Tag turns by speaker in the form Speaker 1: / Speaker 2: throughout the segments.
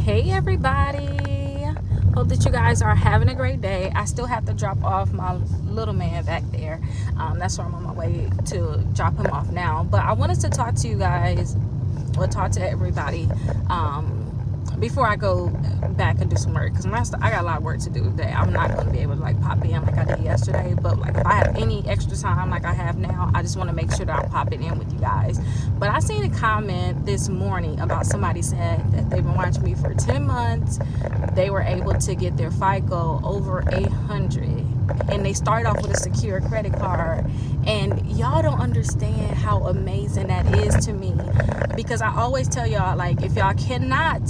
Speaker 1: Hey everybody, hope that you guys are having a great day. I still have to drop off my little man back there. That's where I'm on my way to drop him off now. But I wanted to talk to you guys, or talk to everybody, before I go back and do some work, because I got a lot of work to do today. I'm not going to be able to like pop in like I did yesterday, but like if I have any extra time like I have now, I just want to make sure that I'm popping in with you guys. But I seen a comment this morning about somebody said that they've been watching me for 10 months. They were able to get their FICO over 800, and they start off with a secure credit card. And y'all don't understand how amazing that is to me, because I always tell y'all, like, if y'all cannot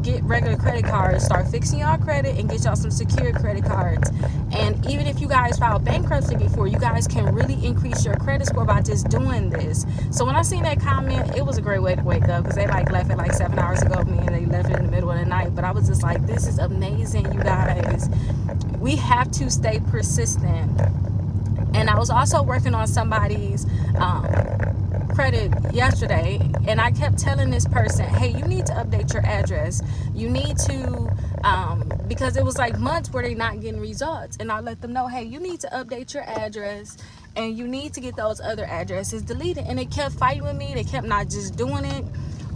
Speaker 1: get regular credit cards, start fixing y'all credit and get y'all some secure credit cards. And even if you guys filed bankruptcy before, you guys can really increase your credit score by just doing this. So when I seen that comment, it was a great way to wake up, because they like left it like 7 hours ago, me, and they left it in the middle of the night. But I was just like, this is amazing, you guys. We have to stay persistent. And I was also working on somebody's credit yesterday, and I kept telling this person, hey, you need to update your address. You need to, because it was like months where they're not getting results, and I let them know, hey, you need to update your address, and you need to get those other addresses deleted. And they kept fighting with me. They kept not just doing it.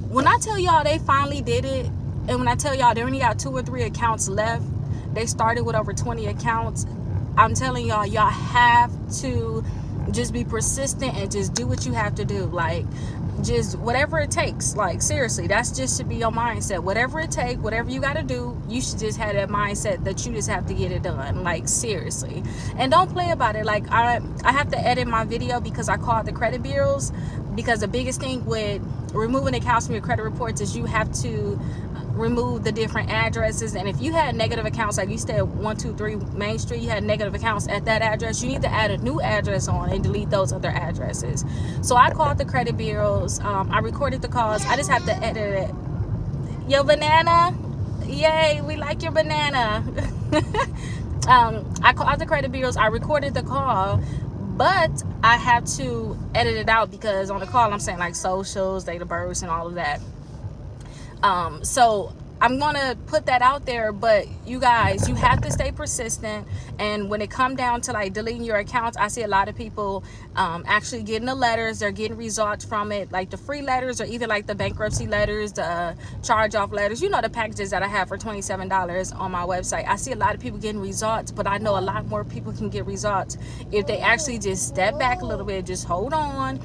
Speaker 1: When I tell y'all they finally did it, and when I tell y'all they only got 2 or 3 accounts left, they started with over 20 accounts. I'm telling y'all, y'all have to just be persistent and just do what you have to do. Like, just whatever it takes. Like, seriously, that's just should be your mindset. Whatever it takes, whatever you got to do, you should just have that mindset that you just have to get it done. Like, seriously. And don't play about it. Like, I have to edit my video because I called the credit bureaus, because the biggest thing with removing accounts from your credit reports is you have to remove the different addresses. And if you had negative accounts, like you stay at 123 Main Street, you had negative accounts at that address, you need to add a new address on and delete those other addresses. So I called the credit bureaus. I recorded the calls. I just have to edit it. Yo, banana, yay, we like your banana. I called the credit bureaus. I recorded the call, but I have to edit it out, because on the call I'm saying like socials, date of birth, and all of that. So I'm gonna put that out there. But you guys, you have to stay persistent. And when it come down to like deleting your accounts, I see a lot of people actually getting the letters. They're getting results from it, like the free letters, or either like the bankruptcy letters, the charge-off letters, you know, the packages that I have for $27 on my website. I see a lot of people getting results, but I know a lot more people can get results if they actually just step back a little bit, just hold on,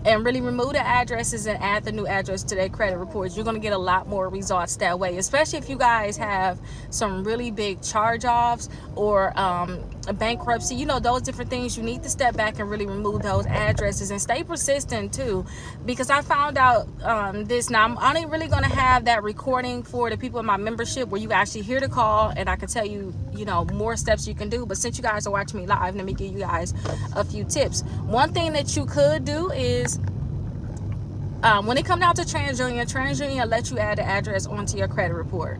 Speaker 1: and really remove the addresses and add the new address to their credit reports. You're going to get a lot more results that way, especially if you guys have some really big charge-offs or a bankruptcy, you know, those different things. You need to step back and really remove those addresses and stay persistent too, because I found out this. Now I'm only really going to have that recording for the people in my membership, where you actually hear the call and I can tell you, you know, more steps you can do. But since you guys are watching me live, let me give you guys a few tips. One thing that you could do is, when it comes down to TransUnion will let you add the address onto your credit report.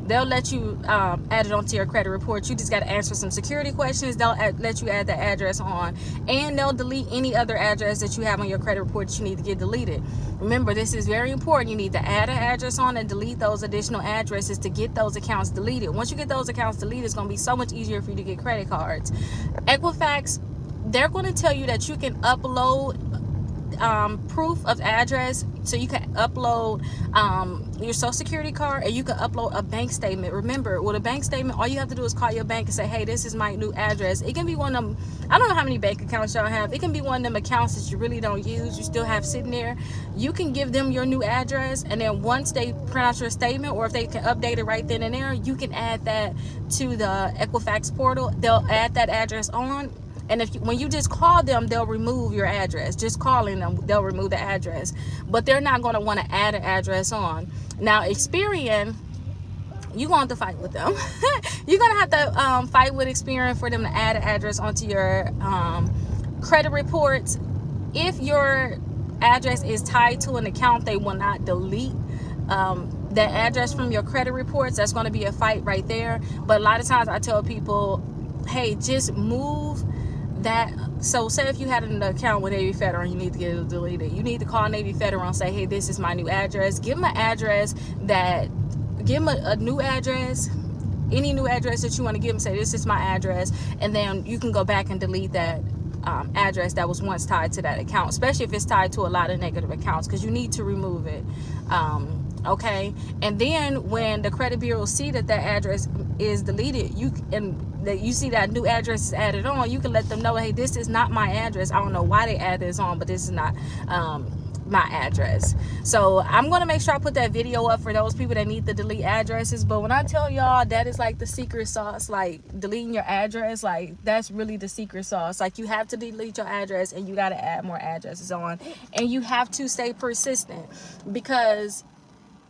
Speaker 1: They'll let you add it onto your credit report. You just got to answer some security questions. They'll let you add the address on, and they'll delete any other address that you have on your credit report that you need to get deleted. Remember, this is very important. You need to add an address on and delete those additional addresses to get those accounts deleted. Once you get those accounts deleted, it's going to be so much easier for you to get credit cards. Equifax, they're going to tell you that you can upload proof of address. So you can upload your social security card, and you can upload a bank statement. Remember, with a bank statement, all you have to do is call your bank and say, hey, this is my new address. It can be one of them, I don't know how many bank accounts y'all have. It can be one of them accounts that you really don't use, you still have sitting there. You can give them your new address, and then once they print out your statement, or if they can update it right then and there, you can add that to the Equifax portal. They'll add that address on. And when you just call them, they'll remove your address. Just calling them, they'll remove the address. But they're not going to want to add an address on. Now, Experian, you're going to have to fight with them. You're going to have to fight with Experian for them to add an address onto your credit reports. If your address is tied to an account, they will not delete that address from your credit reports. That's going to be a fight right there. But a lot of times I tell people, hey, just move that. So say if you had an account with Navy Federal and you need to get it deleted, you need to call Navy Federal and say, hey, this is my new address. Give them an address that give them a new address, any new address that you want to give them. Say, this is my address, and then you can go back and delete that address that was once tied to that account, especially if it's tied to a lot of negative accounts, because you need to remove it. Okay, and then when the credit bureau see that address is deleted, that you see that new address is added on, you can let them know, hey, this is not my address. I don't know why they add this on, but this is not my address. So I'm going to make sure I put that video up for those people that need to delete addresses. But when I tell y'all that is like the secret sauce, like deleting your address, like that's really the secret sauce. Like, you have to delete your address, and you got to add more addresses on, and you have to stay persistent, because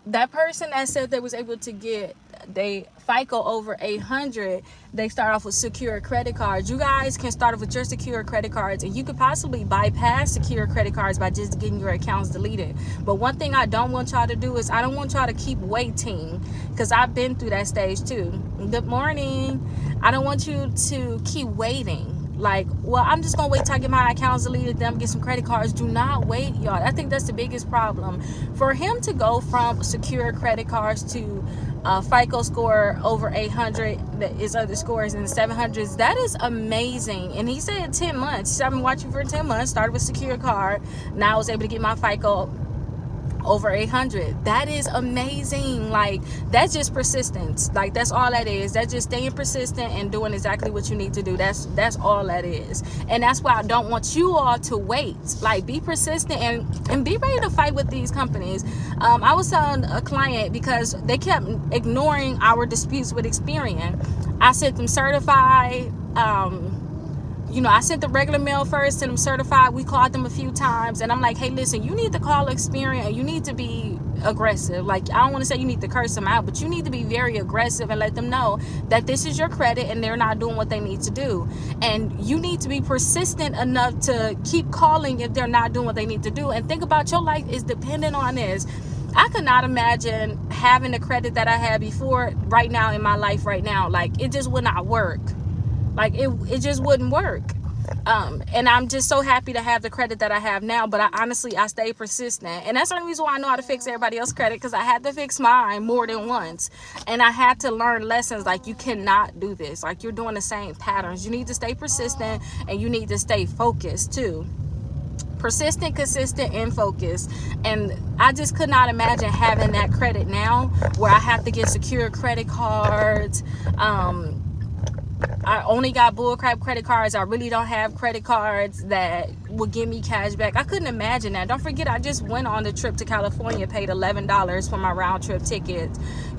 Speaker 1: that person that said they was able to get they FICO over 800, they start off with secure credit cards. You guys can start off with your secure credit cards, and you could possibly bypass secure credit cards by just getting your accounts deleted. But one thing I don't want y'all to do is, I don't want y'all to keep waiting, because I've been through that stage too. Good morning. I don't want you to keep waiting. Like, well, I'm just gonna wait till I get my accounts deleted, then get some credit cards. Do not wait, y'all. I think that's the biggest problem. For him to go from secure credit cards to FICO score over 800, his other scores in the 700s, that is amazing. And he said 10 months. He said, I've been watching for 10 months, started with secure card. Now I was able to get my FICO over 800. That is amazing. Like, that's just persistence. Like, that's all that is. That's just staying persistent and doing exactly what you need to do. That's all that is. And that's why I don't want you all to wait. Like, be persistent and be ready to fight with these companies. I was telling a client, because they kept ignoring our disputes with Experian. I sent them certified, I sent the regular mail first, sent them certified. We called them a few times, and I'm like, hey, listen, you need to call Experian, and you need to be aggressive. Like, I don't want to say you need to curse them out, but you need to be very aggressive and let them know that this is your credit and they're not doing what they need to do. And you need to be persistent enough to keep calling if they're not doing what they need to do. And think about, your life is dependent on this. I could not imagine having the credit that I had before right now in my life right now. Like, it just would not work. Like, it just wouldn't work. And I'm just so happy to have the credit that I have now. But I stay persistent. And that's the only reason why I know how to fix everybody else's credit, because I had to fix mine more than once. And I had to learn lessons. Like, you cannot do this. Like, you're doing the same patterns. You need to stay persistent, and you need to stay focused too. Persistent, consistent, and focused. And I just could not imagine having that credit now, where I have to get secure credit cards. I only got bullcrap credit cards. I really don't have credit cards that will give me cash back. I couldn't imagine that. Don't forget, I just went on the trip to California, paid $11 for my round trip ticket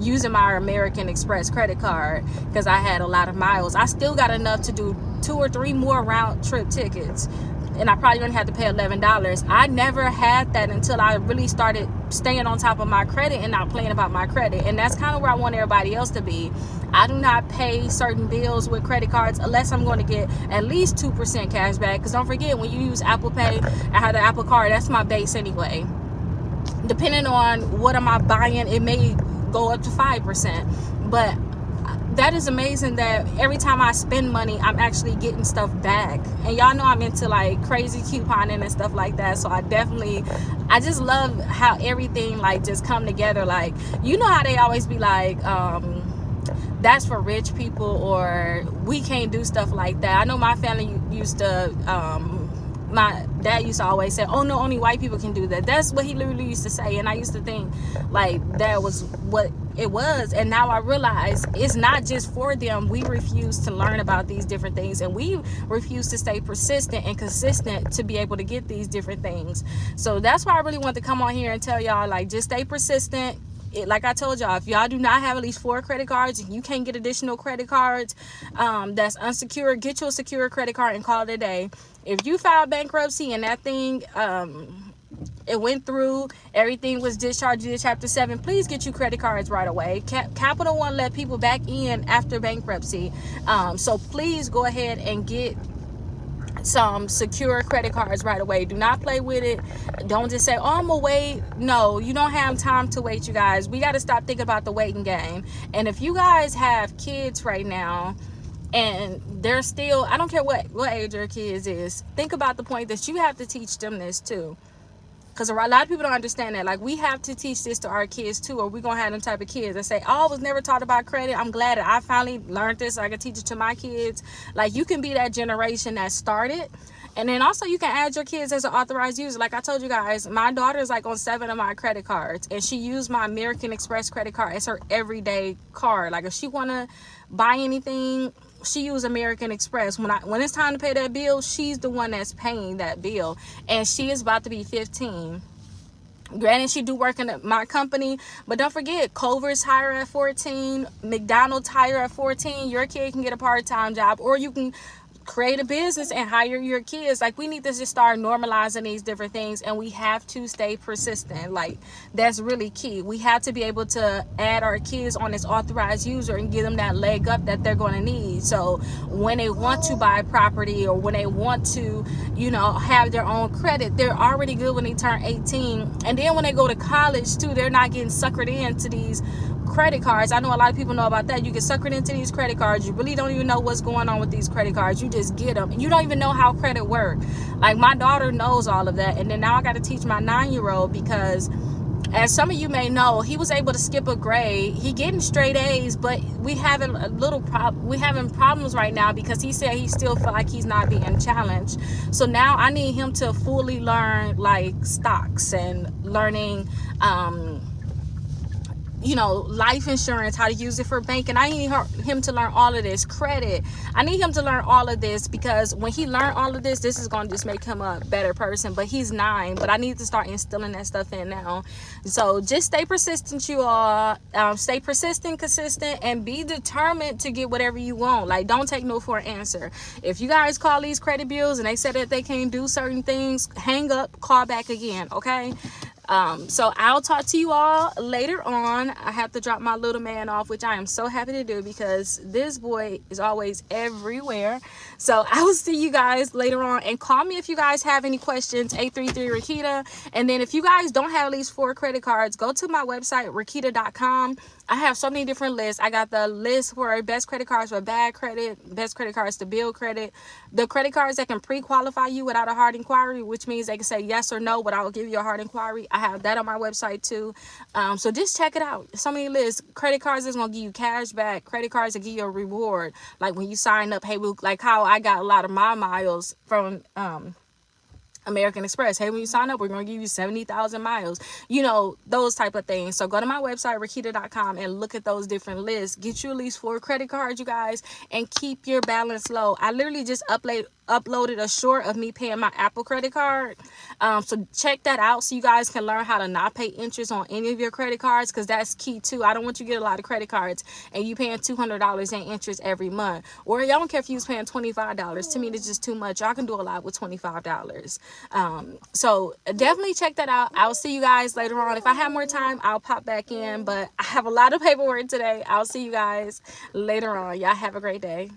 Speaker 1: using my American Express credit card, because I had a lot of miles. I still got enough to do 2 or 3 more round trip tickets, and I probably only had to pay $11. I never had that until I really started staying on top of my credit and not playing about my credit. And that's kind of where I want everybody else to be. I do not pay certain bills with credit cards unless I'm going to get at least 2% cash back. Because don't forget, when you use Apple Pay, I have the Apple Card. That's my base anyway. Depending on what am I buying, it may go up to 5%. But that is amazing that every time I spend money, I'm actually getting stuff back. And y'all know I'm into like crazy couponing and stuff like that. So I just love how everything like just come together. Like, you know how they always be like, that's for rich people, or we can't do stuff like that. I know my family used to, my dad used to always say, oh no, only white people can do that. That's what he literally used to say. And I used to think like that was what it was. And now I realize it's not just for them. We refuse to learn about these different things, and we refuse to stay persistent and consistent to be able to get these different things. So that's why I really want to come on here and tell y'all, like, just stay persistent. Like I told y'all, if y'all do not have at least 4 credit cards and you can't get additional credit cards that's unsecured, get you a secure credit card and call it a day. If you file bankruptcy and that thing it went through, everything was discharged to Chapter 7, please get you credit cards right away. Capital One let people back in after bankruptcy, so please go ahead and get some secure credit cards right away. Do not play with it. Don't just say, oh, I'm gonna wait. No, you don't have time to wait, you guys. We got to stop thinking about the waiting game. And if you guys have kids right now and they're still, I don't care what age your kids is, think about the point that you have to teach them this too. Because a lot of people don't understand that. Like, we have to teach this to our kids too, or we're gonna have them type of kids that say, oh, I was never taught about credit. I'm glad that I finally learned this so I can teach it to my kids. Like, you can be that generation that started. And then also you can add your kids as an authorized user. Like I told you guys, my daughter is like on 7 of my credit cards, and she used my American Express credit card as her everyday card. Like, if she wanna buy anything, she used American Express. When it's time to pay that bill, she's the one that's paying that bill. And she is about to be 15. Granted, she do work in my company, but don't forget, Culver's hire at 14, McDonald's hire at 14. Your kid can get a part-time job, or you can create a business and hire your kids. Like, we need to just start normalizing these different things, and we have to stay persistent. Like, that's really key. We have to be able to add our kids on this authorized user and give them that leg up that they're going to need. So when they want to buy property, or when they want to, you know, have their own credit, they're already good when they turn 18. And then when they go to college too, they're not getting suckered into these credit cards. I know a lot of people know about that. You get suckered into these credit cards. You really don't even know what's going on with these credit cards. You just get them. You don't even know how credit works. Like, my daughter knows all of that. And then now I got to teach my 9-year-old, because as some of you may know, he was able to skip a grade. He getting straight A's, but we having problems right now, because he said he still feel like he's not being challenged. So now I need him to fully learn, like, stocks and learning you know, life insurance, how to use it for banking. I need him to learn all of this. Credit, I need him to learn all of this, because when he learned all of this is going to just make him a better person. But he's 9, but I need to start instilling that stuff in now. So just stay persistent, you all. Stay persistent, consistent, and be determined to get whatever you want. Like, don't take no for an answer. If you guys call these credit bureaus and they said that they can't do certain things, hang up, call back again, okay? So I'll talk to you all later on. I have to drop my little man off, which I am so happy to do, because this boy is always everywhere. So I will see you guys later on, and call me if you guys have any questions, 833 Rickita. And then if you guys don't have at least 4 credit cards, go to my website, Rickita.com. I have so many different lists. I got the list for best credit cards for bad credit, best credit cards to build credit, the credit cards that can pre-qualify you without a hard inquiry, which means they can say yes or no without giving you a hard inquiry. I have that on my website too. So just check it out. So many lists. Credit cards is gonna give you cash back. Credit cards that give you a reward, like when you sign up. Hey, like how I got a lot of my miles from American Express. Hey, when you sign up, we're going to give you 70,000 miles. You know, those type of things. So go to my website, Rickita.com, and look at those different lists. Get you at least 4 credit cards, you guys, and keep your balance low. I literally just uploaded a short of me paying my Apple credit card. So check that out so you guys can learn how to not pay interest on any of your credit cards, because that's key too. I don't want you to get a lot of credit cards and you paying $200 in interest every month. Or y'all don't care if you was paying $25. To me, it's just too much. Y'all can do a lot with $25. So definitely check that out. I'll see you guys later on. If I have more time, I'll pop back in, but I have a lot of paperwork today. I'll see you guys later on. Y'all have a great day.